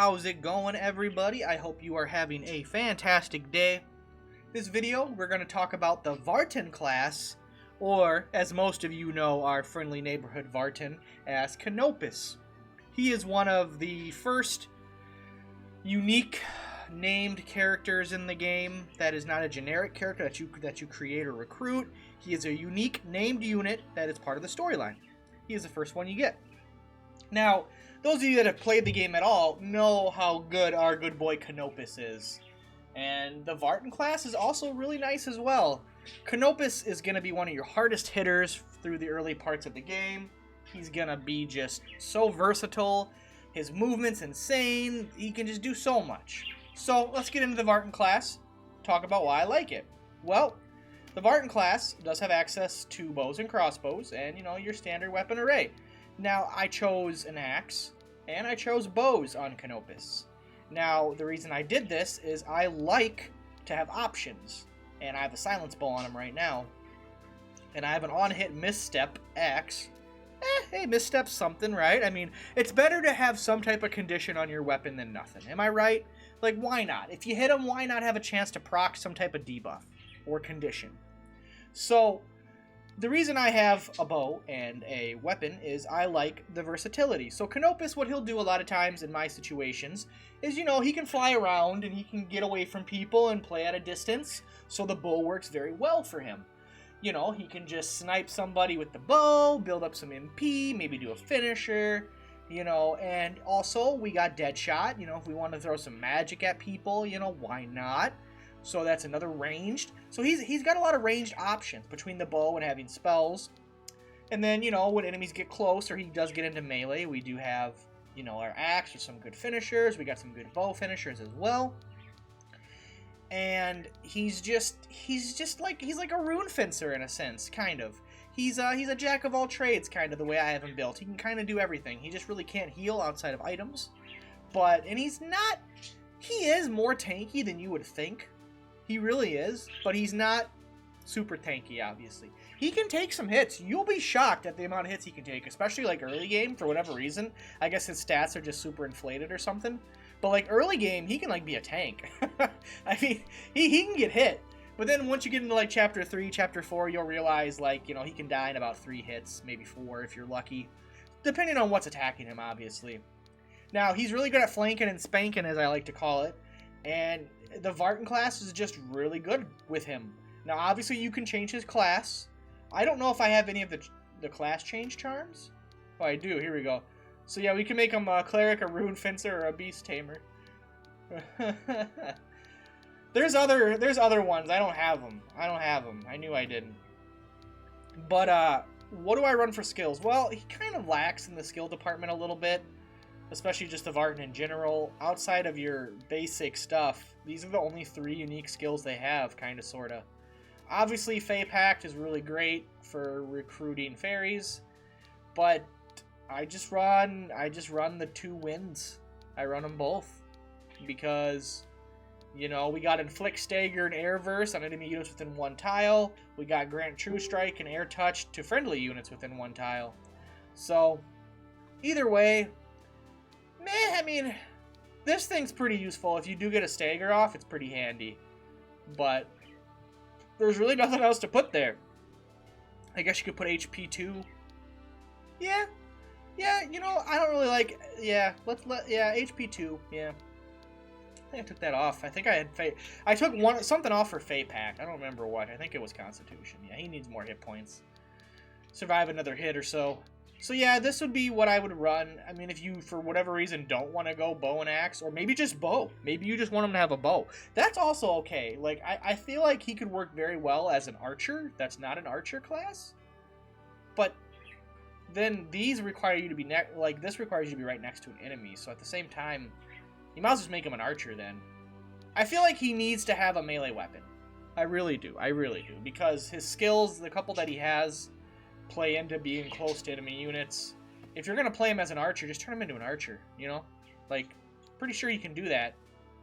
How's it going, everybody? I hope you are having a fantastic day. This video, we're going to talk about the Vartan class, or as most of you know, our friendly neighborhood Vartan, as Canopus. He is one of the first unique named characters in the game that is not a generic character that you create or recruit. He is a unique named unit that is part of the storyline. He is the first one you get. Now, those of you that have played the game at all know how good our good boy Canopus is. And the Vartan class is also really nice as well. Canopus is going to be one of your hardest hitters through the early parts of the game. He's going to be just so versatile. His movement's insane. He can just do so much. So let's get into the Vartan class, talk about why I like it. Well, the Vartan class does have access to bows and crossbows and, your standard weapon array. Now, I chose an axe, and I chose bows on Canopus. Now, the reason I did this is I like to have options, and I have a silence bow on him right now. And I have an on-hit misstep axe. Hey, misstep's something, right? I mean, it's better to have some type of condition on your weapon than nothing. Am I right? Like, why not? If you hit him, why not have a chance to proc some type of debuff or condition? So, the reason I have a bow and a weapon is I like the versatility. So Canopus, what he'll do a lot of times in my situations is, he can fly around and he can get away from people and play at a distance. So the bow works very well for him. He can just snipe somebody with the bow, build up some MP, maybe do a finisher, and also we got Deadshot. If we want to throw some magic at people, why not? So that's another ranged. So he's got a lot of ranged options between the bow and having spells. And then, when enemies get close or he does get into melee, we do have, our axe with some good finishers. We got some good bow finishers as well. And he's like a rune fencer in a sense, kind of. He's a jack of all trades, kind of the way I have him built. He can kind of do everything. He just really can't heal outside of items. And he is more tanky than you would think. He really is, but he's not super tanky, obviously. He can take some hits. You'll be shocked at the amount of hits he can take, especially like early game for whatever reason. I guess his stats are just super inflated or something. But like early game, he can like be a tank. I mean, he can get hit. But then once you get into like chapter 3, chapter 4, you'll realize like, he can die in about 3 hits, maybe 4 if you're lucky. Depending on what's attacking him, obviously. Now, he's really good at flanking and spanking, as I like to call it. And the Vartan class is just really good with him. Now, obviously, you can change his class. I don't know if I have any of the class change charms. Oh, I do. Here we go. So, yeah, we can make him a cleric, a rune fencer, or a beast tamer. There's other ones. I don't have them. I knew I didn't. But, what do I run for skills? Well, he kind of lacks in the skill department a little bit. Especially just the Vartan in general. Outside of your basic stuff, these are the only 3 unique skills they have, kind of, sort of. Obviously, Fey Pact is really great for recruiting fairies, but I just run the 2 winds. I run them both because, we got Inflict, Stagger, and Air Verse on enemy units within 1 tile. We got Grant True Strike and Air Touch to friendly units within 1 tile. So, either way, I mean, this thing's pretty useful. If you do get a stagger off, it's pretty handy. But there's really nothing else to put there. I guess you could put HP 2. Yeah, I don't really like... Yeah, HP 2, yeah. I think I took that off. I think I had... I took something off for Fey Pact. I don't remember what. I think it was Constitution. Yeah, he needs more hit points. Survive another hit or so. So yeah, this would be what I would run. I mean, if you, for whatever reason, don't want to go bow and axe, or maybe just bow. Maybe you just want him to have a bow. That's also okay. Like, I feel like he could work very well as an archer. That's not an archer class. But then these require you to be, this requires you to be right next to an enemy. So at the same time, you might as well just make him an archer then. I feel like he needs to have a melee weapon. I really do. Because his skills, the couple that he has, play into being close to enemy units. If you're gonna play him as an archer, just turn him into an archer, Like, pretty sure you can do that.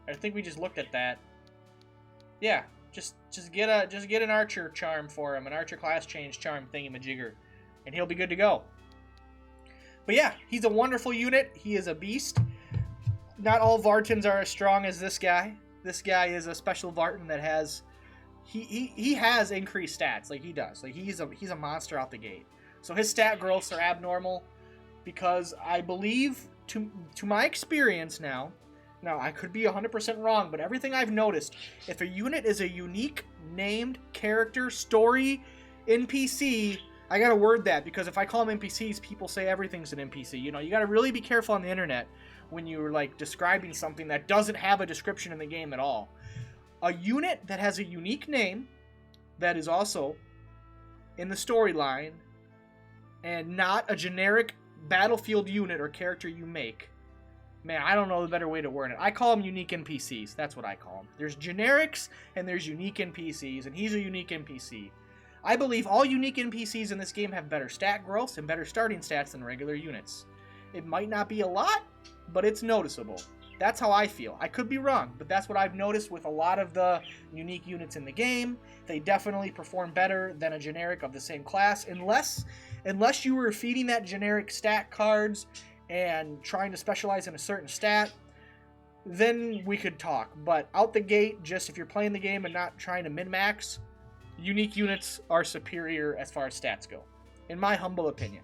I think we just looked at that. Yeah, just get an archer charm for him, an archer class change charm thingy-majigger, and he'll be good to go. But yeah, he's a wonderful unit. He is a beast. not all Vartans are as strong as this guy. This guy is a special Vartan that has he has increased stats, like he does. Like he's a monster out the gate. So his stat growths are abnormal because I believe to my experience now I could be 100% wrong, but everything I've noticed, if a unit is a unique named character story NPC, I gotta word that, because if I call them NPCs, people say everything's an NPC. You know, you gotta really be careful on the internet when you're like describing something that doesn't have a description in the game at all. A unit that has a unique name that is also in the storyline and not a generic battlefield unit or character you make. Man, I don't know the better way to word it. I call them unique NPCs. That's what I call them. There's generics and there's unique NPCs, and he's a unique NPC. I believe all unique NPCs in this game have better stat growths and better starting stats than regular units. It might not be a lot, but it's noticeable. That's how I feel. I could be wrong, but that's what I've noticed with a lot of the unique units in the game. They definitely perform better than a generic of the same class, unless you were feeding that generic stat cards and trying to specialize in a certain stat, then we could talk. But out the gate, just if you're playing the game and not trying to min-max, unique units are superior as far as stats go, in my humble opinion.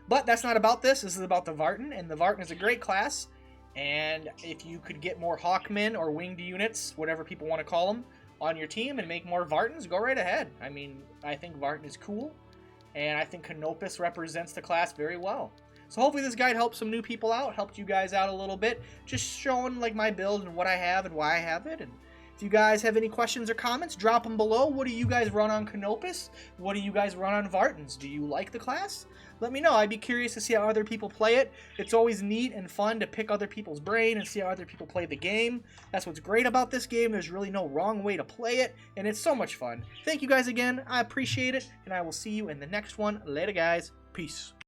But that's not about this. This is about the Vartan, and the Vartan is a great class. And if you could get more Hawkmen or winged units, whatever people want to call them, on your team and make more Vartans, go right ahead. I mean, I think Vartan is cool, and I think Canopus represents the class very well. So hopefully this guide helped some new people out, helped you guys out a little bit, just showing like my build and what I have and why I have it. And if you guys have any questions or comments, drop them below. What do you guys run on Canopus? What do you guys run on Vartans? Do you like the class? Let me know. I'd be curious to see how other people play it. It's always neat and fun to pick other people's brain and see how other people play the game. That's what's great about this game. There's really no wrong way to play it, and it's so much fun. Thank you guys again. I appreciate it, and I will see you in the next one. Later, guys. Peace.